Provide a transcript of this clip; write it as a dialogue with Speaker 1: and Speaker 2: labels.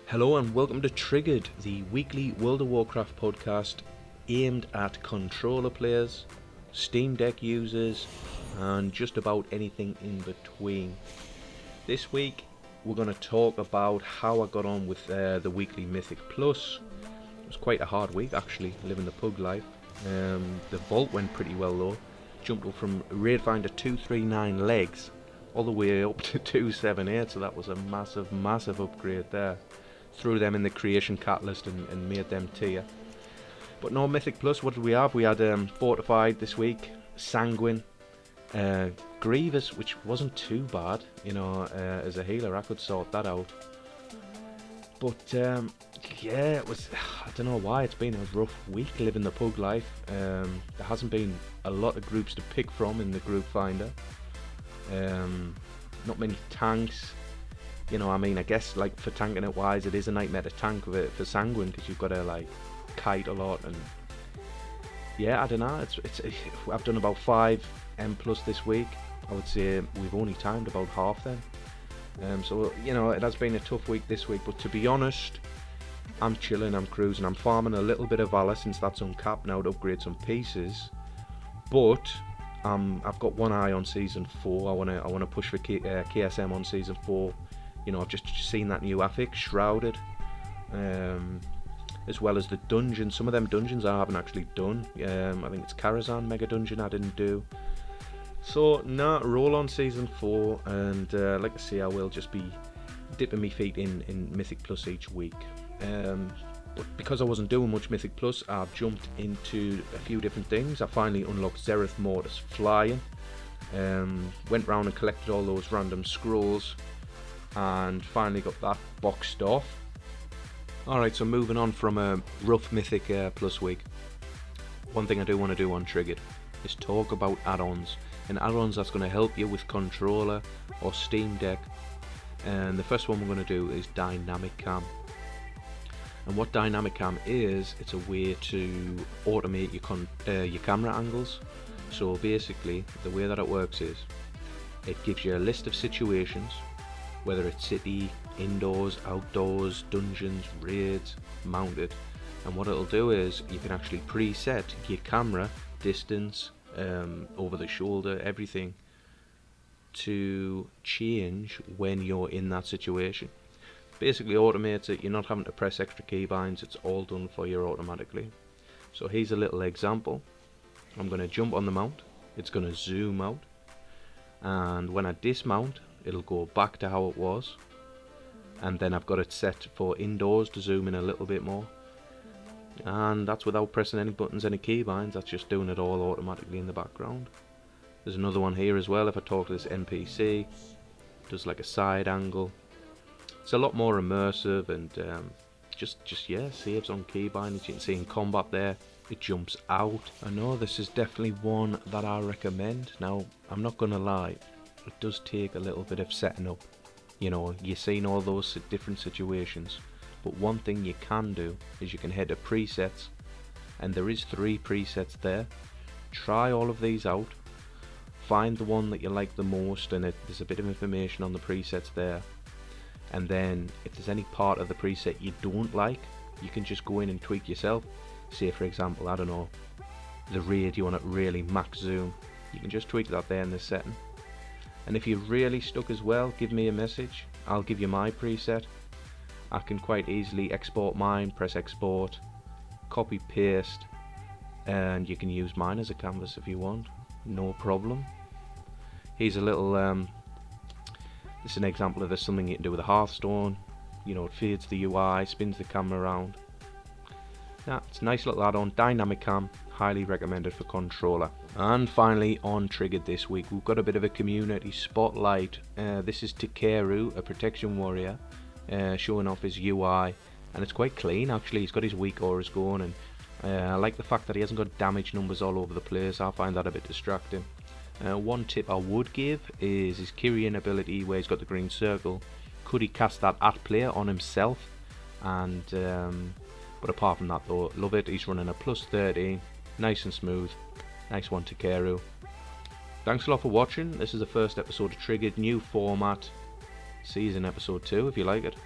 Speaker 1: Hello and welcome to Triggered, the weekly World of Warcraft podcast aimed at controller players, Steamdeck users, and just about anything in between. This week we're going to talk about how I got on with the weekly Mythic Plus. It was quite a hard week actually, living the pug life. The vault went pretty well though. Jumped up from Raid Finder 239 legs all the way up to 278, so that was a massive upgrade there. Threw them in the creation catalyst and made them tier. But no Mythic Plus, what did we have? We had Fortified this week, Sanguine, Grievous, which wasn't too bad, as a healer I could sort that out. But yeah, it was, I don't know why, it's been a rough week living the pug life. There hasn't been a lot of groups to pick from in the group finder. Not many tanks. I guess like for tanking it wise, it is a nightmare to tank for Sanguine because you've got to kite a lot, and yeah, I don't know. It's I've done about 5 M plus this week. I would say we've only timed about half then. So it has been a tough week this week. But to be honest, I'm chilling, I'm cruising, I'm farming a little bit of Valor since that's uncapped now to upgrade some pieces. But I've got one eye on season 4. I wanna push for KSM on season 4. I've just seen that new affix, Shrouded, as well as the dungeon. Some of them dungeons I haven't actually done. I think it's Karazhan Mega Dungeon I didn't do. So, roll on season 4, and like I say, I will just be dipping my feet in Mythic Plus each week. But because I wasn't doing much Mythic Plus, I've jumped into a few different things. I finally unlocked Zereth Mortis Flying. Went round and collected all those random scrolls, and finally got that boxed off. Alright, so moving on from a rough Mythic Plus week, one thing I do want to do on Triggered is talk about add-ons, and add-ons that's going to help you with controller or Steamdeck. And the first one we're going to do is Dynamic Cam. And what Dynamic Cam is, it's a way to automate your camera angles. So basically, the way that it works is, it gives you a list of situations, whether it's city, indoors, outdoors, dungeons, raids, mounted, and what it'll do is you can actually preset your camera distance, over the shoulder, everything, to change when you're in that situation. Basically automates it. You're not having to press extra keybinds, it's all done for you automatically. So here's a little example. I'm going to jump on the mount, it's going to zoom out, and when I dismount it'll go back to how it was, and then I've got it set for indoors to zoom in a little bit more, and that's without pressing any buttons, any keybinds. That's just doing it all automatically in the background. There's another one here as well. If I talk to this NPC, does like a side angle. It's a lot more immersive, and just saves on keybinds. You can see in combat there, it jumps out. I know this is definitely one that I recommend. Now, I'm not gonna lie, it does take a little bit of setting up. You're seeing all those different situations, but one thing you can do is you can head to presets, and there is 3 presets there. Try all of these out, find the one that you like the most, and there's a bit of information on the presets there. And then if there's any part of the preset you don't like, you can just go in and tweak yourself. Say for example, I don't know, the raid, you want it really max zoom, you can just tweak that there in this setting. And if you're really stuck as well, give me a message, I'll give you my preset. I can quite easily export mine, press export, copy paste, and you can use mine as a canvas if you want, no problem. Here's a little this is an example of something you can do with a Hearthstone. It fades the UI, spins the camera around. Yeah, it's a nice little add-on. Dynamic Cam, highly recommended for controller. And finally, on Triggered this week, we've got a bit of a community spotlight. This is Takeru, a protection warrior, showing off his UI, and it's quite clean actually. He's got his weak auras going, and I like the fact that he hasn't got damage numbers all over the place. I find that a bit distracting. One tip I would give is his Kyrian ability, where he's got the green circle. Could he cast that at player on himself? And but apart from that though, love it. He's running a plus 13, nice and smooth. Nice one, Takeru. Thanks a lot for watching. This is the first episode of Triggered, new format, season episode 2 if you like it.